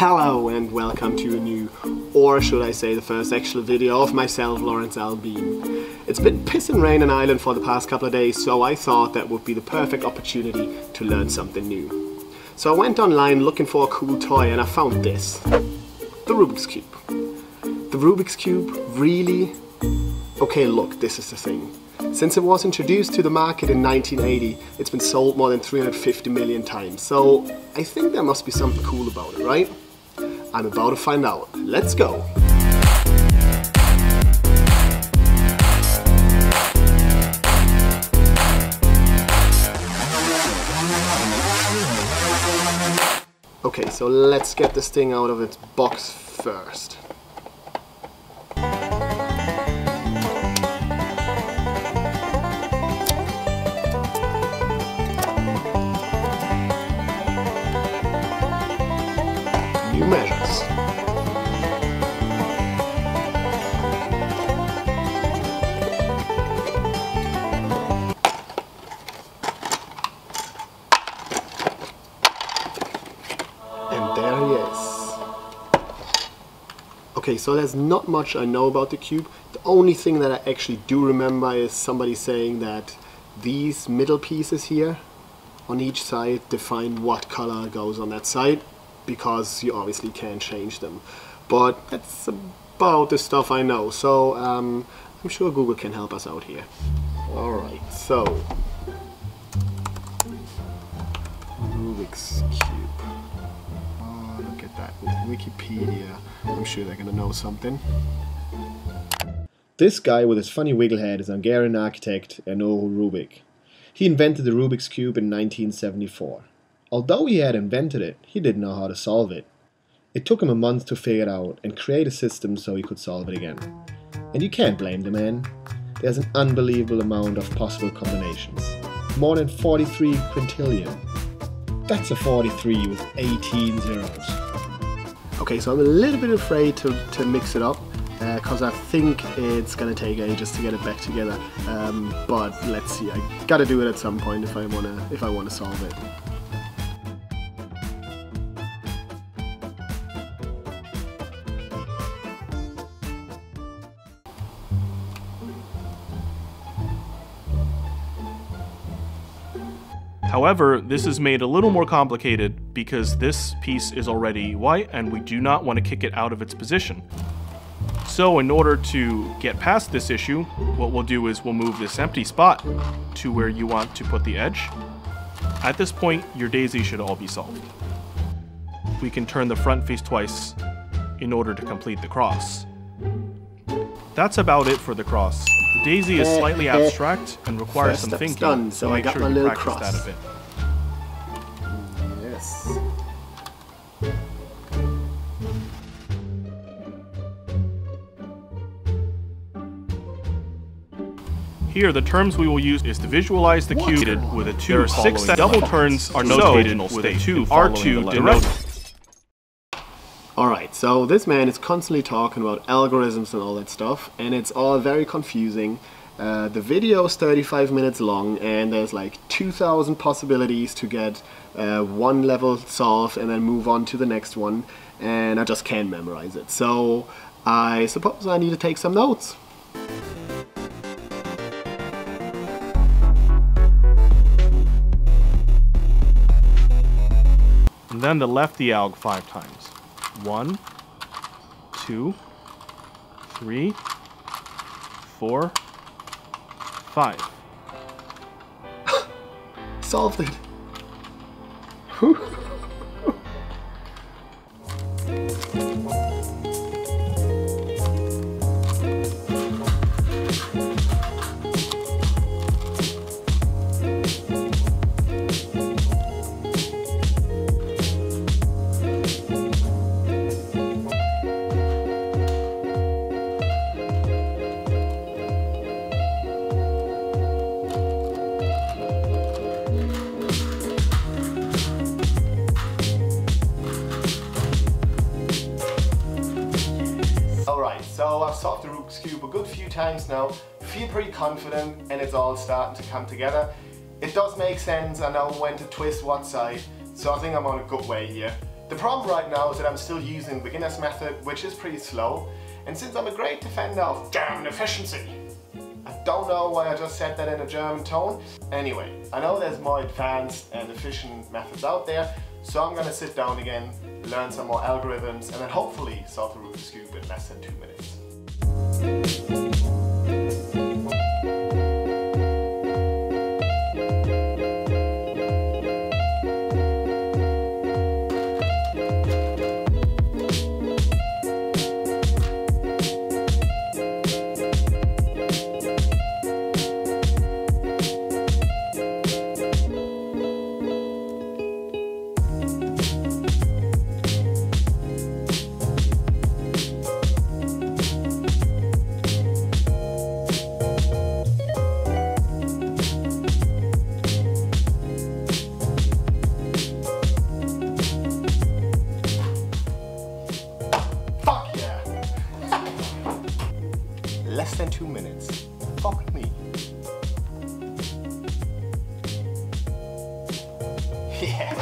Hello and welcome to a new, or should I say the first actual video of myself, Lawrence Albeen. It's been piss and rain in Ireland for the past couple of days, so I thought that would be the perfect opportunity to learn something new. So I went online looking for a cool toy and I found this. The Rubik's Cube. The Rubik's Cube, really? Okay, look, this is the thing. Since it was introduced to the market in 1980, it's been sold more than 350 million times. So I think there must be something cool about it, right? I'm about to find out. Let's go! Okay, so let's get this thing out of its box first. New measures. And there he is. Okay, so there's not much I know about the cube. The only thing that I actually do remember is somebody saying that these middle pieces here on each side define what color goes on that side, because you obviously can't change them. But that's about the stuff I know, so I'm sure Google can help us out here. Alright, so Rubik's Cube. Oh, look at that, with Wikipedia. I'm sure they're gonna know something. This guy with his funny wiggle head is Hungarian architect Erno Rubik. He invented the Rubik's Cube in 1974. Although he had invented it, he didn't know how to solve it. It took him a month to figure it out and create a system so he could solve it again. And you can't blame the man. There's an unbelievable amount of possible combinations. More than 43 quintillion. That's a 43 with 18 zeros. Okay, so I'm a little bit afraid to mix it up, because I think it's gonna take ages to get it back together. But let's see, I gotta do it at some point if I wanna solve it. However, this is made a little more complicated because this piece is already white and we do not want to kick it out of its position. So in order to get past this issue, what we'll do is we'll move this empty spot to where you want to put the edge. At this point, your daisy should all be solved. We can turn the front face twice in order to complete the cross. That's about it for the cross. The daisy is slightly abstract and requires some thinking, done, so make I got sure my you little practice cross. that a bit. Yes. Here, the terms we will use is to visualize the cube with a 2. There are 6 double turns are notated with a 2 R2 denotes. Alright, so this man is constantly talking about algorithms and all that stuff, and it's all very confusing. The video is 35 minutes long, and there's like 2,000 possibilities to get one level solved and then move on to the next one, and I just can't memorize it. So I suppose I need to take some notes. And then the lefty alg 5 times. 1, 2, 3, 4, 5. Solved it. So I've solved the Rubik's Cube a good few times now, feel pretty confident, and it's all starting to come together. It does make sense, I know when to twist what side, so I think I'm on a good way here. The problem right now is that I'm still using the beginner's method, which is pretty slow, and since I'm a great defender of German efficiency, I don't know why I just said that in a German tone. Anyway, I know there's more advanced and efficient methods out there, so I'm gonna sit down again, learn some more algorithms, and then hopefully solve the Rubik's Cube in less than 2 minutes. Less than 2 minutes. Fuck me. Yeah.